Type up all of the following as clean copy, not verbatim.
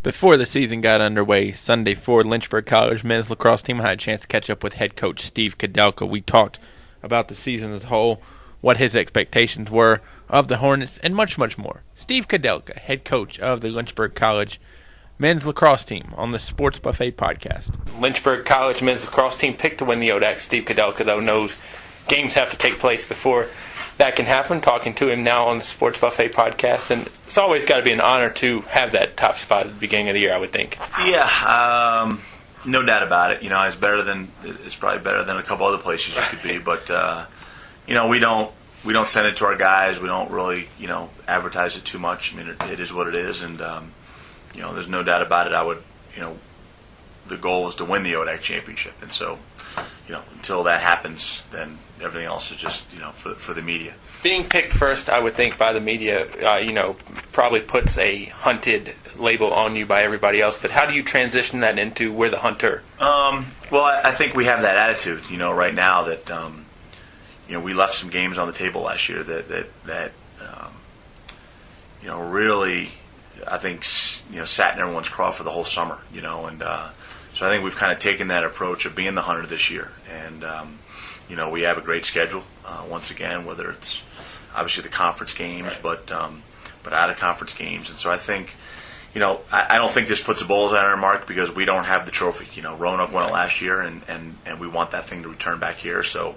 Before the season got underway, Sunday for Lynchburg College men's lacrosse team, I had a chance to catch up with head coach Steve Koudelka. We talked about the season as a whole, what his expectations were of the Hornets, and much, much more. Steve Koudelka, head coach of the Lynchburg College men's lacrosse team on the Sports Buffet podcast. Lynchburg College men's lacrosse team picked to win the ODAC. Steve Koudelka, though, knows games have to take place before that can happen. Talking to him now on the Sports Buffet podcast, and it's always got to be an honor to have that top spot at the beginning of the year, I would think. Yeah, no doubt about it. You know, it's probably better than a couple other places you could be, but you know, we don't send it to our guys. We don't really, you know, advertise it too much. I mean, it is what it is, and you know, there's no doubt about it. The goal is to win the ODAC championship, and so, you know, until that happens, then everything else is just, you know, for the media. Being picked first, I would think, by the media, you know, probably puts a hunted label on you by everybody else. But how do you transition that into we're the hunter? Well, I think we have that attitude, you know, right now that, you know, we left some games on the table last year that you know, really, I think, you know, sat in everyone's craw for the whole summer, you know, and so I think we've kind of taken that approach of being the hunter this year, and you know, we have a great schedule once again, whether it's obviously the conference games, but out of conference games, and so I think, you know, I don't think this puts a bullseye on our mark because we don't have the trophy. You know, Roanoke won it last year, and we want that thing to return back here, so.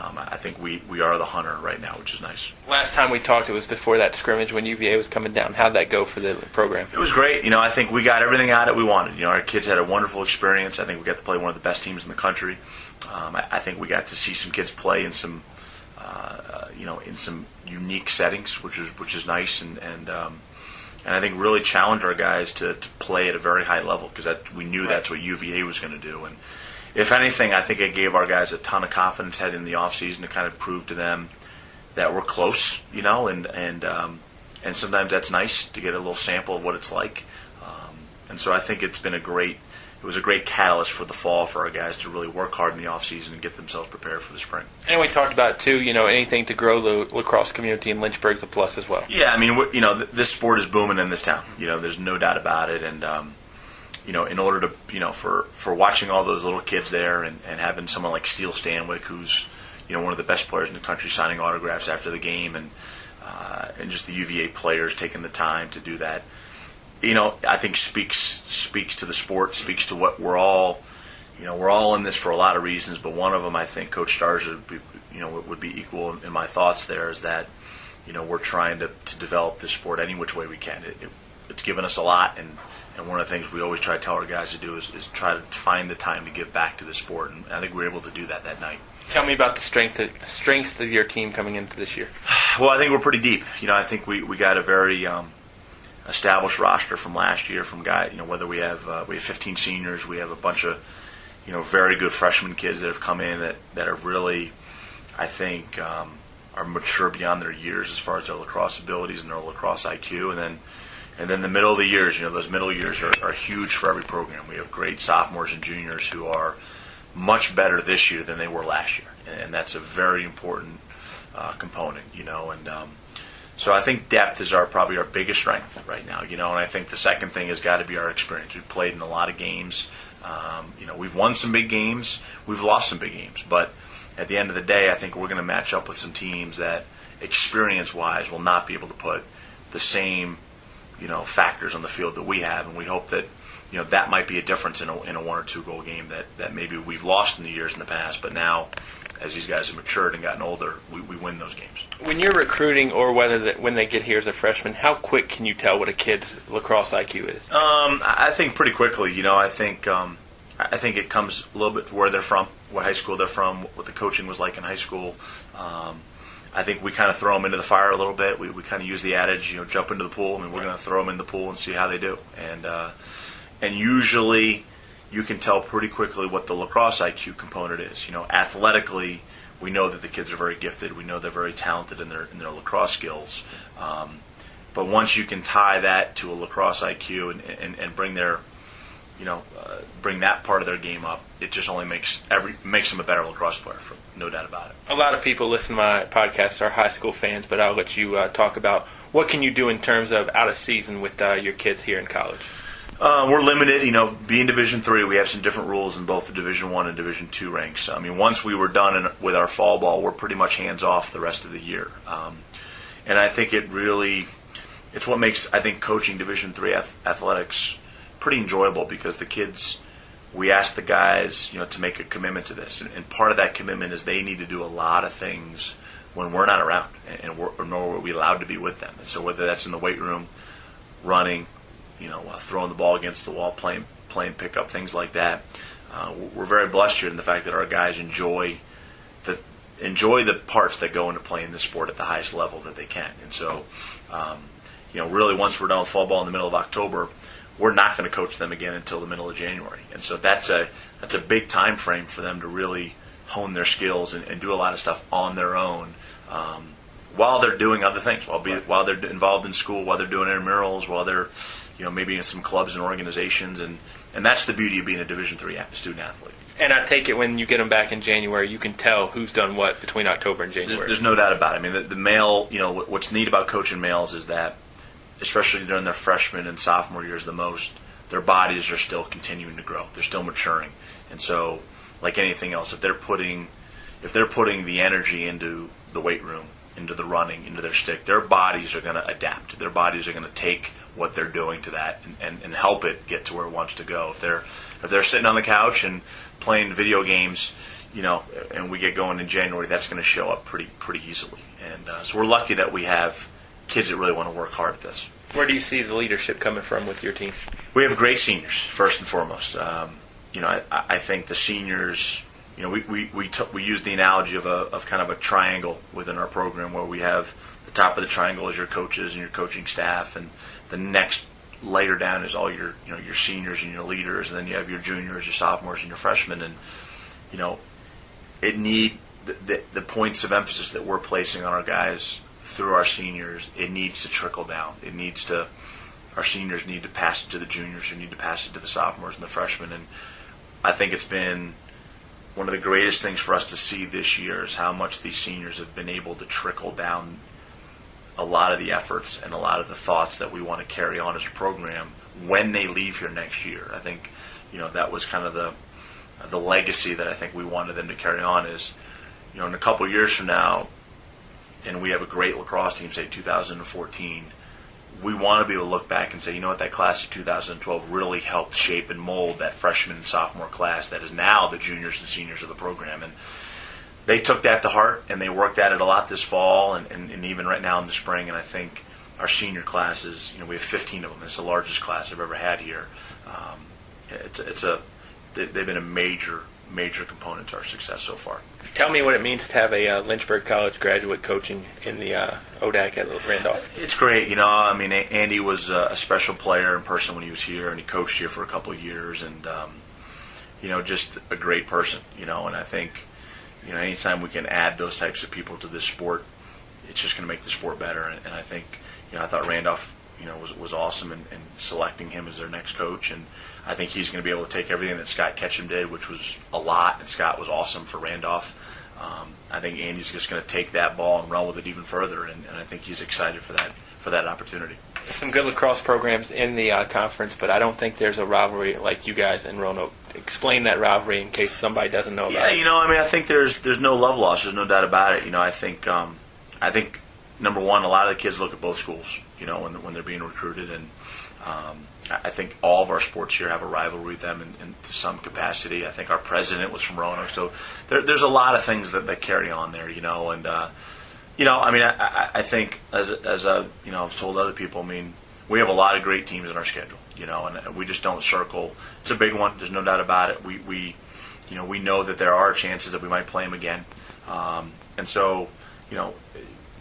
I think we are the hunter right now, which is nice. Last time we talked, it was before that scrimmage when UVA was coming down. How'd that go for the program? It was great. You know, I think we got everything out that we wanted. You know, our kids had a wonderful experience. I think we got to play one of the best teams in the country. I think we got to see some kids play in some, you know, in some unique settings, which is nice, and I think really challenge our guys to play at a very high level because we knew that's what UVA was going to do. And if anything, I think it gave our guys a ton of confidence heading in the offseason to kind of prove to them that we're close, you know, and sometimes that's nice to get a little sample of what it's like. And so I think it was a great catalyst for the fall for our guys to really work hard in the offseason and get themselves prepared for the spring. And we talked about, too, you know, anything to grow the lacrosse community in Lynchburg's a plus as well. Yeah, I mean, you know, this sport is booming in this town. You know, there's no doubt about it, and you know, in order to, you know, for watching all those little kids there and having someone like Steele Stanwyck, who's, you know, one of the best players in the country, signing autographs after the game, and just the UVA players taking the time to do that, you know, I think speaks to the sport, speaks to what we're all in this for a lot of reasons, but one of them, I think, Coach Starza would be equal in my thoughts there, is that, you know, we're trying to develop this sport any which way we can. It's given us a lot, and one of the things we always try to tell our guys to do is try to find the time to give back to the sport, and I think we were able to do that night. Tell me about the strength of your team coming into this year. Well, I think we're pretty deep. You know, I think we got a very established roster from last year, from guys, you know, whether we have 15 seniors, we have a bunch of, you know, very good freshman kids that have come in that are really, I think, are mature beyond their years as far as their lacrosse abilities and their lacrosse IQ, and then the middle of the years, you know, those middle years are huge for every program. We have great sophomores and juniors who are much better this year than they were last year, and that's a very important component, you know. And so I think depth is probably our biggest strength right now, you know. And I think the second thing has got to be our experience. We've played in a lot of games. You know, we've won some big games, we've lost some big games, but at the end of the day, I think we're going to match up with some teams that, experience-wise, will not be able to put the same, you know, factors on the field that we have, and we hope that, you know, that might be a difference in a 1 or 2 goal game that maybe we've lost in the years in the past, but now, as these guys have matured and gotten older, we win those games. When you're recruiting, or when they get here as a freshman, how quick can you tell what a kid's lacrosse IQ is? I think pretty quickly. You know, I think it comes a little bit to where they're from, what high school they're from, what the coaching was like in high school. I think we kind of throw them into the fire a little bit. We kind of use the adage, you know, jump into the pool. I mean, we're going to throw them in the pool and see how they do. And usually you can tell pretty quickly what the lacrosse IQ component is. You know, athletically, we know that the kids are very gifted. We know they're very talented in their lacrosse skills. But once you can tie that to a lacrosse IQ and bring their, you know, bring that part of their game up, it just only makes them a better lacrosse player, no doubt about it. A lot of people listen to my podcast are high school fans, but I'll let you talk about what can you do in terms of out of season with your kids here in college. We're limited, being Division III, we have some different rules in both the Division I and Division II ranks. I mean, once we were done with our fall ball, we're pretty much hands-off the rest of the year. And I think it's what makes, I think, coaching Division III athletics pretty enjoyable, because the kids, we ask the guys, to make a commitment to this. And part of that commitment is they need to do a lot of things when we're not around, nor are we allowed to be with them. And so whether that's in the weight room, running, throwing the ball against the wall, playing pickup, things like that. We're very blessed here in the fact that our guys enjoy the parts that go into playing this sport at the highest level that they can. And so, really once we're done with fall ball in the middle of October, we're not going to coach them again until the middle of January. And so that's a big time frame for them to really hone their skills and do a lot of stuff on their own, while they're doing other things, while they're involved in school, while they're doing intramurals, while they're maybe in some clubs and organizations, and that's the beauty of being a Division III student athlete. And I take it when you get them back in January, you can tell who's done what between October and January. There's no doubt about it. I mean, the male, what's neat about coaching males is that, especially during their freshman and sophomore years the most, their bodies are still continuing to grow. They're still maturing. And so, like anything else, if they're putting the energy into the weight room, into the running, into their stick, their bodies are going to adapt. Their bodies are going to take what they're doing to that and help it get to where it wants to go. If they're sitting on the couch and playing video games, and we get going in January, that's going to show up pretty easily. And so we're lucky that we have kids that really want to work hard at this. Where do you see the leadership coming from with your team? We have great seniors, first and foremost. I think the seniors, we use the analogy of kind of a triangle within our program, where we have the top of the triangle is your coaches and your coaching staff, and the next layer down is all your seniors and your leaders, and then you have your juniors, your sophomores, and your freshmen. And the points of emphasis that we're placing on our guys through our seniors, it needs to trickle down. Our seniors need to pass it to the juniors, who need to pass it to the sophomores and the freshmen. And I think it's been one of the greatest things for us to see this year is how much these seniors have been able to trickle down a lot of the efforts and a lot of the thoughts that we want to carry on as a program when they leave here next year. I think, that was kind of the legacy that I think we wanted them to carry on is, in a couple of years from now, and we have a great lacrosse team, say 2014, we want to be able to look back and say, that class of 2012 really helped shape and mold that freshman and sophomore class that is now the juniors and seniors of the program. And they took that to heart, and they worked at it a lot this fall and even right now in the spring. And I think our senior classes, we have 15 of them. It's the largest class I've ever had here. They've been a major component to our success so far. Tell me what it means to have a Lynchburg College graduate coaching in the ODAC at Randolph. It's great. Andy was a special player in person when he was here, and he coached here for a couple of years, and just a great person. And I think anytime we can add those types of people to this sport, it's just going to make the sport better. And I think I thought Randolph was awesome in selecting him as their next coach, and I think he's going to be able to take everything that Scott Ketchum did, which was a lot, and Scott was awesome for Randolph. I think Andy's just going to take that ball and run with it even further, and I think he's excited for that opportunity. There's some good lacrosse programs in the conference, but I don't think there's a rivalry like you guys in Roanoke. Explain that rivalry in case somebody doesn't know about it. I think there's no love loss. There's no doubt about it. I think number one, a lot of the kids look at both schools, when they're being recruited, and I think all of our sports here have a rivalry with them in to some capacity. I think our president was from Roanoke, so there's a lot of things that carry on there, and I think as I've told other people, we have a lot of great teams in our schedule, and we just don't circle. It's a big one. There's no doubt about it. We know that there are chances that we might play them again, and so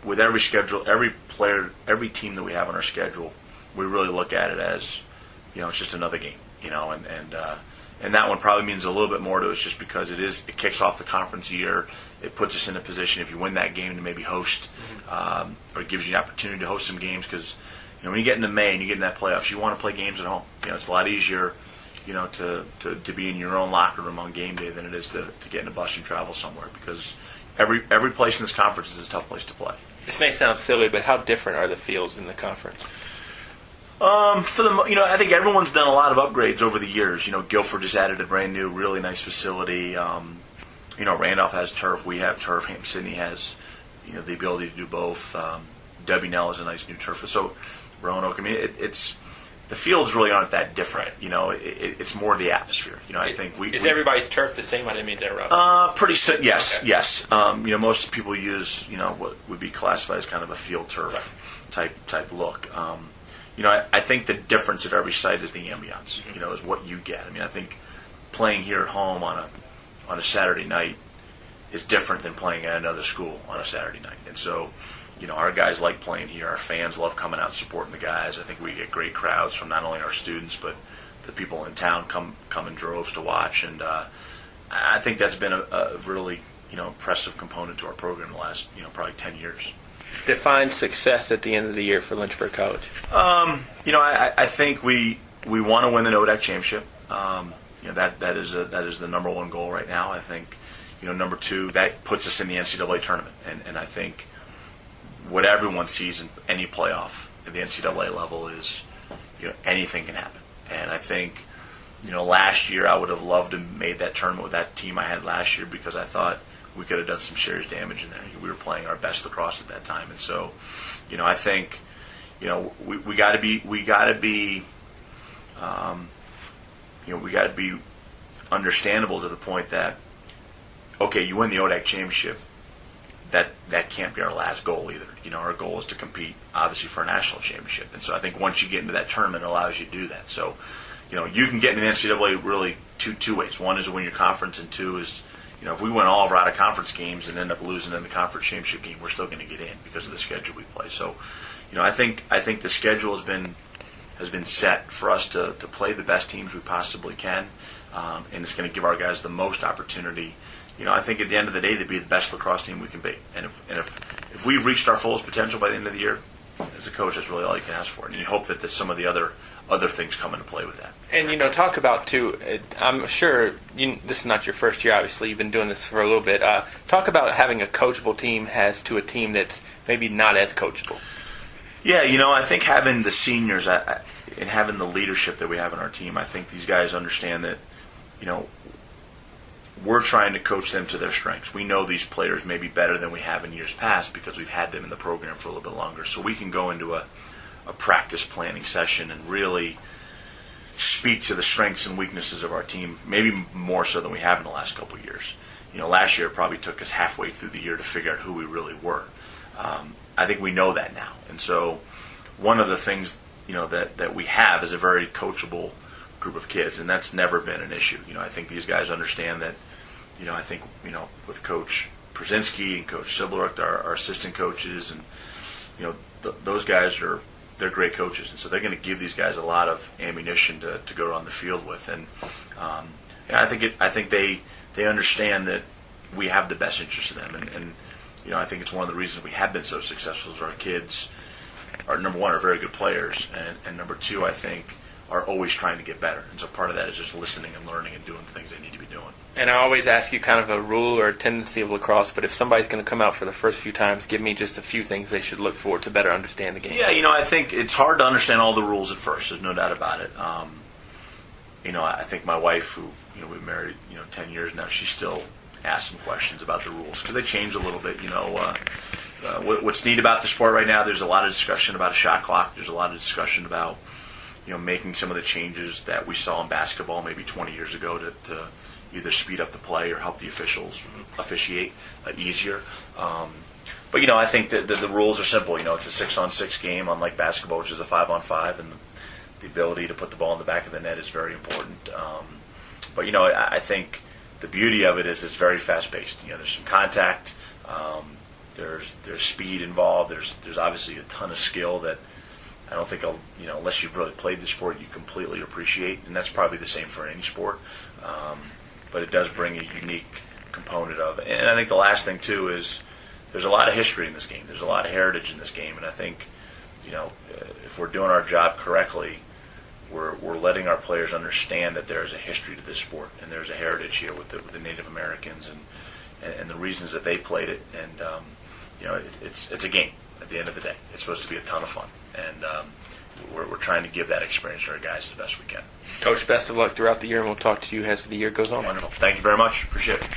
with every schedule, every player, every team that we have on our schedule, we really look at it as, it's just another game, and that one probably means a little bit more to us just because it kicks off the conference year. It puts us in a position, if you win that game, to maybe host, or it gives you an opportunity to host some games because, when you get into May and you get in that playoffs, you want to play games at home. It's a lot easier, to be in your own locker room on game day than it is to get in a bus and travel somewhere because every place in this conference is a tough place to play. This may sound silly, but how different are the fields in the conference? I think everyone's done a lot of upgrades over the years. Guilford just added a brand new, really nice facility. Randolph has turf. We have turf. Hampton Sydney has, the ability to do both. Debbie Nell is a nice new turf. So Roanoke. I mean, it's the fields really aren't that different. It's more the atmosphere. I think is everybody's turf the same? I didn't mean to interrupt. Yes, okay. Yes. Most people use what would be classified as kind of a field turf type look. I think the difference at every site is the ambiance. Is what you get. I mean, I think playing here at home on a Saturday night is different than playing at another school on a Saturday night. And so, our guys like playing here. Our fans love coming out and supporting the guys. I think we get great crowds from not only our students but the people in town come in droves to watch. And I think that's been a really impressive component to our program the last probably 10 years. Define success at the end of the year for Lynchburg College. I think we want to win the ODAC championship. That is the number one goal right now. I think number two, that puts us in the NCAA tournament, and I think what everyone sees in any playoff at the NCAA level is anything can happen. And I think last year I would have loved to have made that tournament with that team I had last year because I thought we could have done some serious damage in there. We were playing our best lacrosse at that time, and so I think we got to be understandable to the point that okay, you win the ODAC championship. That can't be our last goal either. Our goal is to compete, obviously, for a national championship. And so I think once you get into that tournament, it allows you to do that. So, you can get into the NCAA really two ways. One is to win your conference, and two is, if we win all of our out-of-conference games and end up losing in the conference championship game, we're still going to get in because of the schedule we play. So, I think the schedule has been set for us to play the best teams we possibly can, and it's going to give our guys the most opportunity. I think at the end of the day, to be the best lacrosse team we can be. And if we've reached our fullest potential by the end of the year, as a coach, that's really all you can ask for. And you hope that some of the other things come into play with that. And, talk about, too, I'm sure this is not your first year, obviously. You've been doing this for a little bit. Talk about having a coachable team as to a team that's maybe not as coachable. Yeah, I think having the seniors and having the leadership that we have in our team, I think these guys understand that, we're trying to coach them to their strengths. We know these players may be better than we have in years past because we've had them in the program for a little bit longer. So we can go into a practice planning session and really speak to the strengths and weaknesses of our team, maybe more so than we have in the last couple of years. Last year it probably took us halfway through the year to figure out who we really were. I think we know that now. And so one of the things that we have is a very coachable group of kids, and that's never been an issue. I think these guys understand that. I think with Coach Przinski and Coach Siblerich, our assistant coaches, and those guys they're great coaches, and so they're going to give these guys a lot of ammunition to go on the field with. And I think they understand that we have the best interest of them, and I think it's one of the reasons we have been so successful is our kids are, number one, are very good players, and number two, I think, are always trying to get better. And so part of that is just listening and learning and doing the things they need to be doing. And I always ask you kind of a rule or a tendency of lacrosse, but if somebody's going to come out for the first few times, give me just a few things they should look for to better understand the game. Yeah, I think it's hard to understand all the rules at first. There's no doubt about it. I think my wife, who we've been married 10 years now, she still asks some questions about the rules because they change a little bit. What's neat about the sport right now, there's a lot of discussion about a shot clock. There's a lot of discussion about making some of the changes that we saw in basketball maybe 20 years ago to either speed up the play or help the officials officiate easier. But I think that the rules are simple. It's a 6-on-6 game, unlike basketball, which is a 5-on-5, and the ability to put the ball in the back of the net is very important. But I think the beauty of it is it's very fast-paced. There's some contact. There's speed involved. There's obviously a ton of skill that I don't think unless you've really played the sport, you completely appreciate, and that's probably the same for any sport. But it does bring a unique component of it. And I think the last thing too is there's a lot of history in this game. There's a lot of heritage in this game, and I think if we're doing our job correctly, we're letting our players understand that there is a history to this sport, and there's a heritage here with the Native Americans and the reasons that they played it. And it's a game at the end of the day. It's supposed to be a ton of fun, and we're trying to give that experience to our guys as best we can. Coach, best of luck throughout the year, and we'll talk to you as the year goes on. Wonderful. Thank you very much. Appreciate it.